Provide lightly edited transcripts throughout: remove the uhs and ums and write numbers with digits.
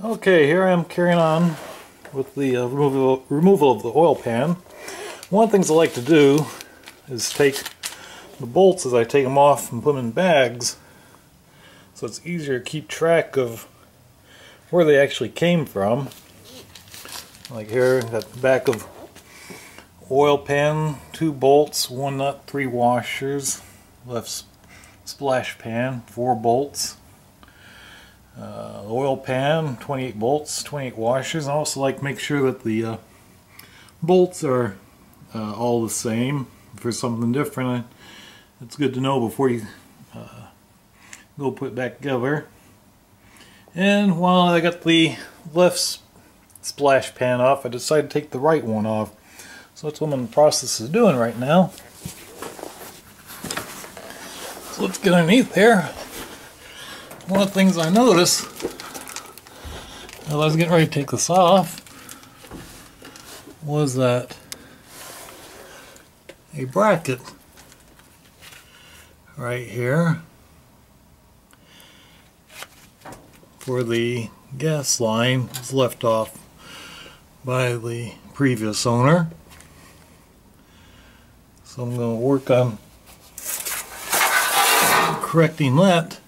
Okay, here I am carrying on with the removal of the oil pan. One of the things I like to do is take the bolts as I take them off and put them in bags, so it's easier to keep track of where they actually came from. Like here, got the back of oil pan, 2 bolts, 1 nut, 3 washers. Left splash pan, 4 bolts. Oil pan, 28 bolts, 28 washers. I also like to make sure that the bolts are all the same. If there's something different, it's good to know before you go put it back together. And while I got the left splash pan off, I decided to take the right one off. So that's what I'm in the process of doing right now. So let's get underneath there. One of the things I noticed as I was getting ready to take this off was that a bracket right here for the gas line was left off by the previous owner. So I'm going to work on correcting that.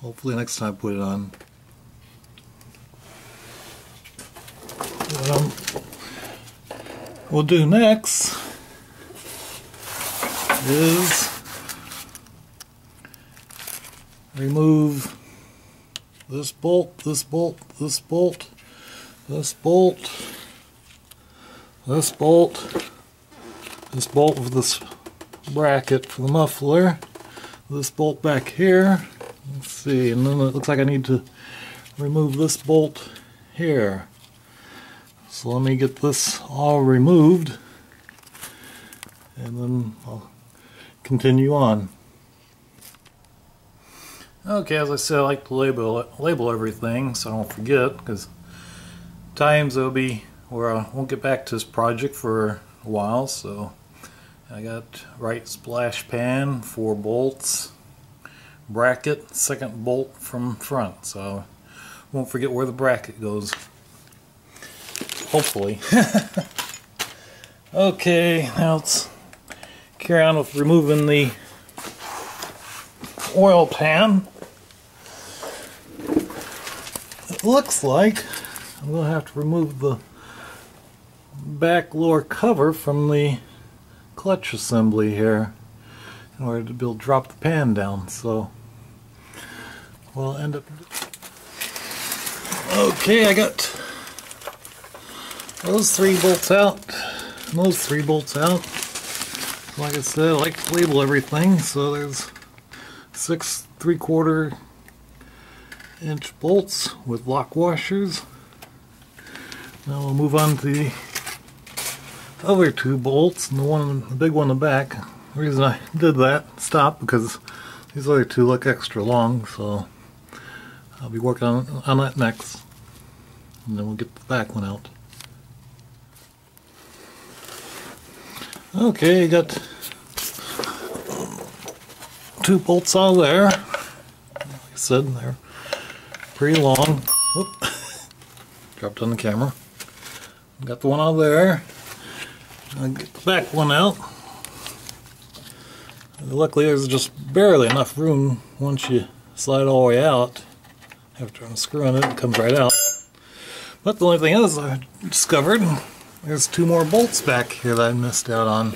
Hopefully next time I put it on. What we'll do next is remove this bolt, this bolt, this bolt, this bolt, this bolt, this bolt with this bracket for the muffler, this bolt back here. Let's see, and then it looks like I need to remove this bolt here. So let me get this all removed and then I'll continue on. Okay, as I said, I like to label everything so I don't forget, because times there'll be where I won't get back to this project for a while. So I got right splash pan, 4 bolts, bracket, 2nd bolt from front, so I won't forget where the bracket goes, hopefully. Okay, now let's carry on with removing the oil pan. It looks like I'm going to have to remove the back lower cover from the clutch assembly here in order to be able to drop the pan down. So we'll end up. Okay, I got those 3 bolts out, and those 3 bolts out. Like I said, I like to label everything. So there's 6 3/4 inch bolts with lock washers. Now we'll move on to the other 2 bolts, and the big one in the back. The reason I did that, stop, because these other 2 look extra long, so I'll be working on that next, and then we'll get the back one out. Okay, got 2 bolts out of there. Like I said, they're pretty long. Whoop. Dropped on the camera. Got the one out there. I'll get the back one out. Luckily there's just barely enough room once you slide all the way out. After unscrewing it, it comes right out. But the only thing is, I discovered there's 2 more bolts back here that I missed out on.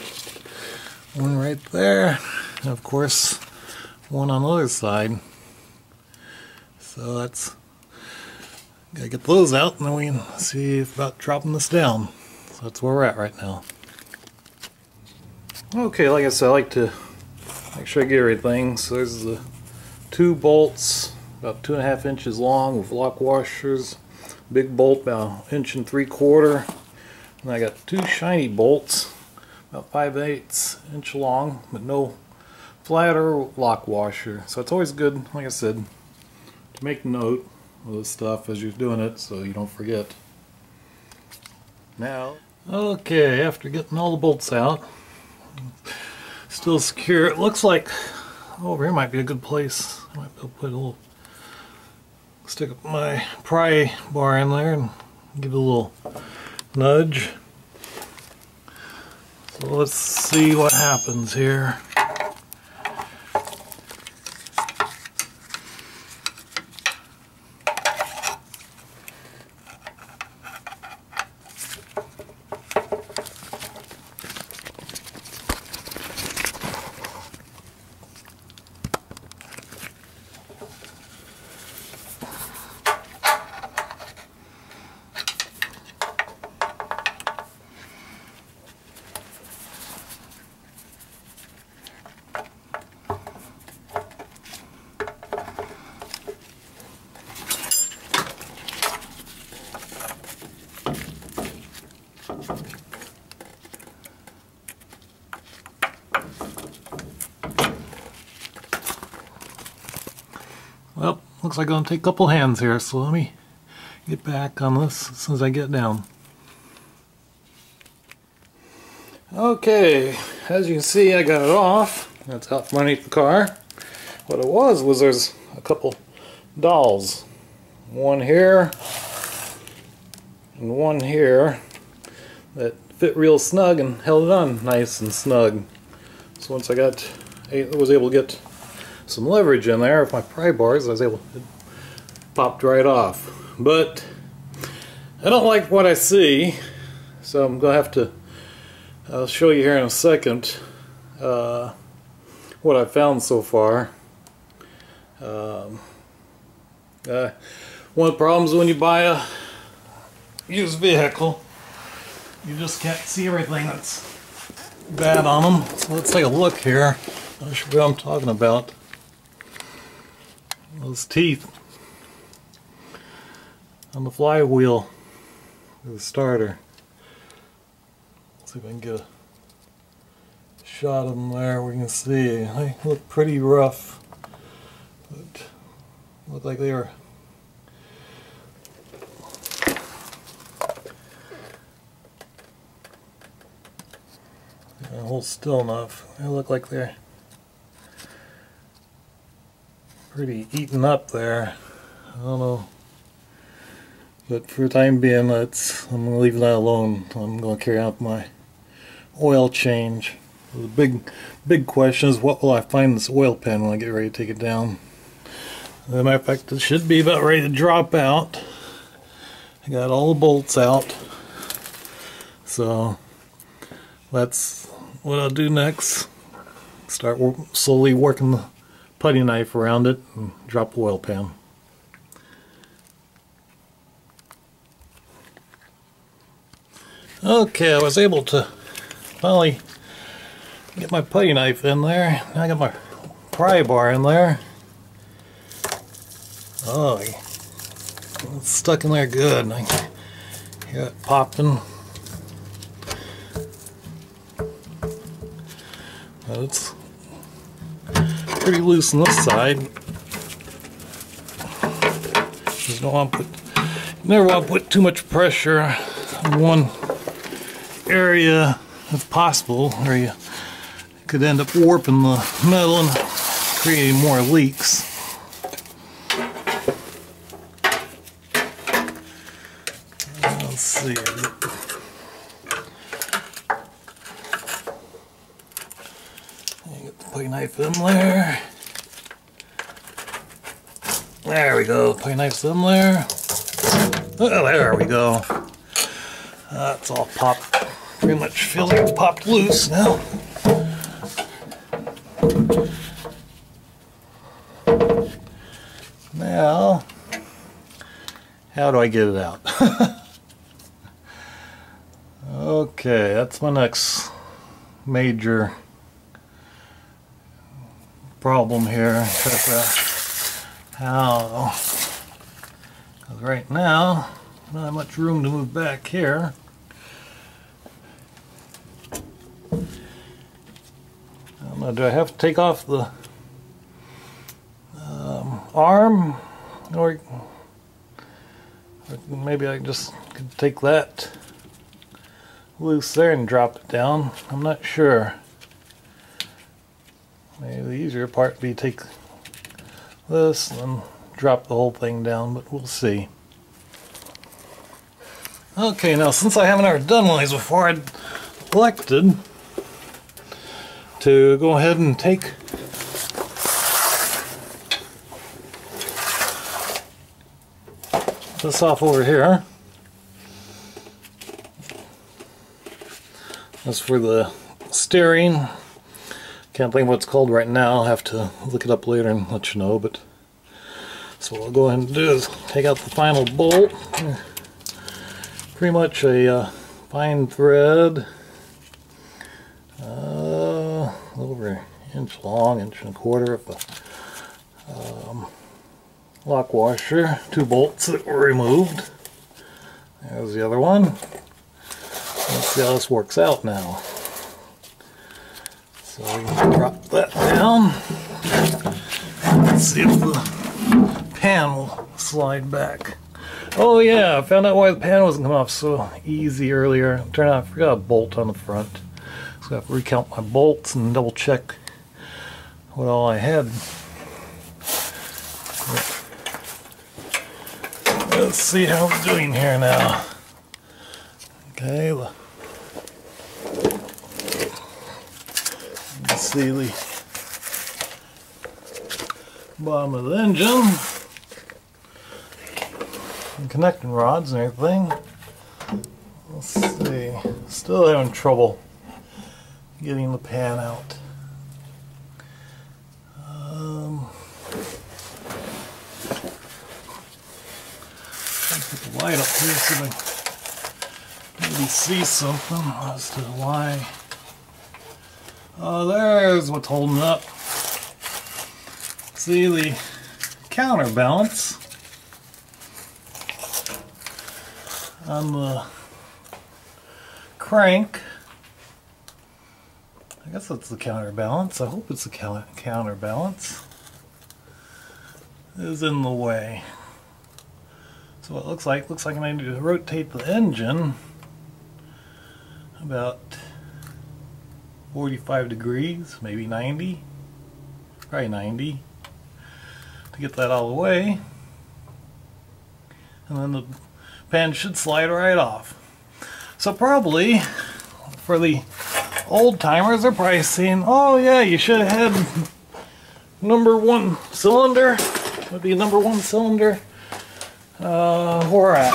One right there, and of course one on the other side. So that's, gotta get those out, and then we can see about dropping this down. So that's where we're at right now. Okay, like I said, I like to make sure I get everything. So there's the 2 bolts, about 2.5 inches long with lock washers. Big bolt about 1 3/4 inches. And I got 2 shiny bolts, about 5/8 inch long, but no flat or lock washer. So it's always good, like I said, to make note of this stuff as you're doing it so you don't forget. Now, okay, after getting all the bolts out, still secure. It looks like over here might be a good place. I might be able to put a little stick my pry bar in there and give it a little nudge. So let's see what happens here. Well, looks like it's going to take a couple hands here, so let me get back on this as soon as I get down. Okay, as you can see, I got it off. That's out from underneath the car. What it was there's a couple dowels. One here and one here that fit real snug and held it on nice and snug. So once I was able to get some leverage in there with my pry bars, it popped right off. But I don't like what I see, so I'm gonna have to I'll show you here in a second what I've found so far. One of the problems when you buy a used vehicle, you just can't see everything that's bad on them. So let's take a look here. I'll show you what I'm talking about. Those teeth on the flywheel of the starter. Let's see if I can get a shot of them there. We can see they look pretty rough, but look like they are. Hold still enough. They look like they're pretty eaten up there. I don't know, but for the time being, I'm going to leave that alone. I'm going to carry out my oil change. The big question is, what will I find in this oil pan when I get ready to take it down? As a matter of fact, it should be about ready to drop out. I got all the bolts out, so that's what I'll do next. Start slowly working the putty knife around it and drop the oil pan. Okay, I was able to finally get my putty knife in there. Now I got my pry bar in there. Oh, it's stuck in there good. I hear it popping. It's pretty loose on this side. Just don't want to never want to put too much pressure on one area if possible, or you could end up warping the metal and creating more leaks. Let's see. Get the putty knife in there. There we go. Putty knife's in there. Oh, there we go. That's all popped. Pretty much feels like it's popped loose now. Now, how do I get it out? Okay, that's my next major problem here. How? Because right now, not have much room to move back here. I don't know, do I have to take off the arm, or maybe I just could take that loose there and drop it down? I'm not sure. Maybe the easier part would be take this and then drop the whole thing down, but we'll see. Okay, now since I haven't ever done one of these before, I'd elected to go ahead and take this off over here. That's for the steering. Can't think of what it's called right now. I'll have to look it up later and let you know. But so what I'll go ahead and do is take out the final bolt. Pretty much a fine thread, over an inch long, inch and a quarter of a lock washer. 2 bolts that were removed. There's the other one. Let's see how this works out now. So we can drop that down. Let's see if the pan will slide back. Oh yeah, I found out why the pan wasn't coming off so easy earlier. Turned out I forgot a bolt on the front. So I have to recount my bolts and double check what all I had. Let's see how we're doing here now. Okay, let's see the bottom of the engine and connecting rods and everything. Let's see, still having trouble getting the pan out. Put the light up here so I maybe see something as to why. Oh, there's what's holding up. See the counterbalance on the crank. I guess that's the counterbalance. I hope it's the counterbalance. Is in the way. So what it looks like I need to rotate the engine about 45 degrees, maybe 90, probably 90, to get that out of the way. And then the pan should slide right off. So probably, for the old timers, they're probably saying, oh yeah, you should have had number 1 cylinder. Would be number 1 cylinder. Where at?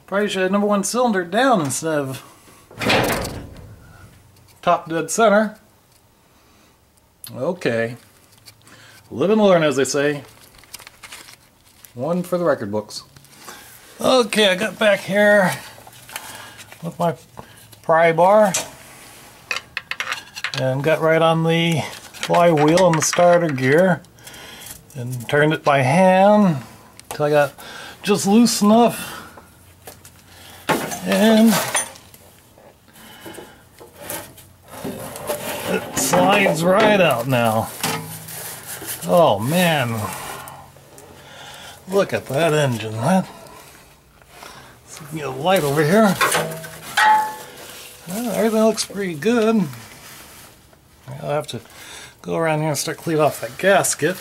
Probably should have number 1 cylinder down instead of top dead center. Okay. Live and learn, as they say. One for the record books. Okay, I got back here with my pry bar and got right on the flywheel and the starter gear and turned it by hand until I got just loose enough, and it slides right out now. Oh man, look at that engine. Let's see if we can get a light over here. Well, everything looks pretty good. I'll have to go around here and start cleaning off that gasket.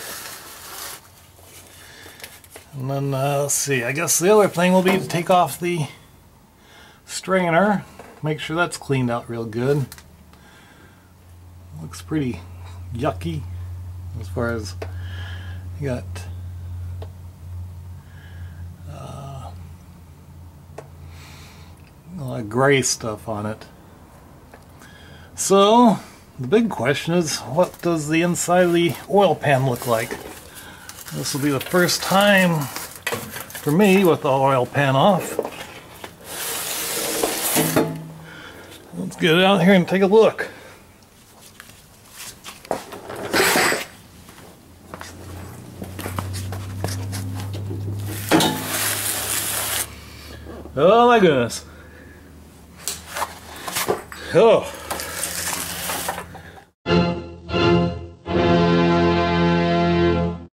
And then, let's see, I guess the other thing will be to take off the strainer, make sure that's cleaned out real good. Looks pretty yucky as far as you got a lot of gray stuff on it. So the big question is, what does the inside of the oil pan look like? This will be the first time for me with the oil pan off. Let's get out here and take a look. Oh my goodness. Oh.